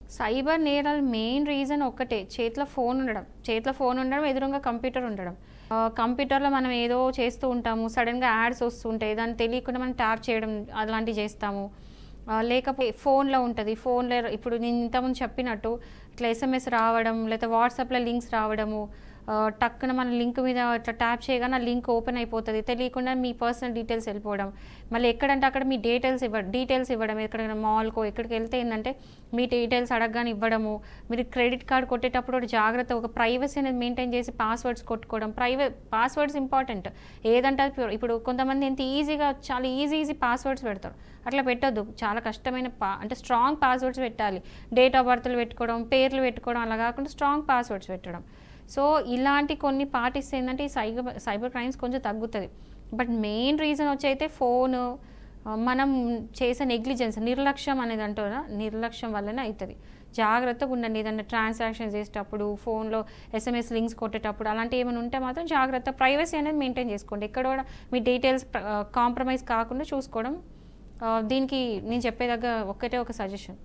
Cyber నేరాలు main reason ఒక్కటే, చేతిలో ఫోన్ ఉండడం, ఎదురుంగా కంప్యూటర్ ఉండడం. కంప్యూటర్‌లో మనం ఏదో చేస్తూ ఉంటాము. సడెన్‌గా యాడ్స్ వస్తుంటాయి. దాన్ని తెలియకుండా మనం ట్యాప్ చేయడం అలాంటివి చేస్తాము. లేకపోతే ఫోన్‌లో ఉంటది. ఫోన్‌లో ఇప్పుడు నేను ఇంతకుముందు చెప్పినట్టు ఇట్లా ఎస్ఎంఎస్ రావడం, లేకపోతే వాట్సాప్‌లో లింక్స్ రావడము, టక్కున మన లింక్ మీద ఇట్లా ట్యాప్ చేయగానే ఆ లింక్ ఓపెన్ అయిపోతది. తెలియకుండా మీ పర్సనల్ డీటెయిల్స్ వెళ్ళిపోవడం. మళ్ళీ ఎక్కడంటే అక్కడ మీ డీటెయిల్స్ ఇవ్వడం. ఎక్కడికైనా మాల్‌కో ఎక్కడికెళ్తే ఏందంటే మీ డీటెయిల్స్ అడగగానే ఇవ్వడము. మీరు క్రెడిట్ కార్డ్ కొట్టేటప్పుడు కూడా జాగ్రత్త, ఒక ప్రైవసీ అనేది మెయింటైన్ చేసి పాస్వర్డ్స్ కొట్టుకోవడం. Passwords important. ఏదంటే అది ఇప్పుడు కొంతమంది ఎంత ఈజీగా చాలా ఈజీ పాస్వర్డ్స్ పెడతారు. అట్లా పెట్టొద్దు. చాలా కష్టమైన అంటే స్ట్రాంగ్ పాస్వర్డ్స్ పెట్టాలి. డేట్ ఆఫ్ బర్త్‌లు పెట్టుకోవడం, పేర్లు పెట్టుకోవడం అలా కాకుండా స్ట్రాంగ్ పాస్వర్డ్స్ పెట్టడం. సో ఇలాంటి కొన్ని పాటిస్తే ఏందంటే ఈ సైబర్ క్రైమ్స్ కొంచెం తగ్గుతది. బట్ మెయిన్ రీజన్ వచ్చి అయితే ఫోను, మనం చేసే నెగ్లిజెన్స్, నిర్లక్ష్యం అనేది అంటారా, నిర్లక్ష్యం వల్లనే అయితది. జాగ్రత్తగా ఉండండి. ఏదైనా ట్రాన్సాక్షన్స్ చేసేటప్పుడు, ఫోన్‌లో ఎస్ఎంఎస్ లింక్స్ కొట్టేటప్పుడు అలాంటివి ఏమైనా ఉంటే మాత్రం జాగ్రత్త, ప్రైవసీ అనేది మెయింటైన్ చేసుకోండి. ఎక్కడ కూడా మీ డీటెయిల్స్ కాంప్రమైజ్ కాకుండా చూసుకోవడం. దీనికి నేను చెప్పేదగ్గ ఒక్కటే ఒక సజెషన్.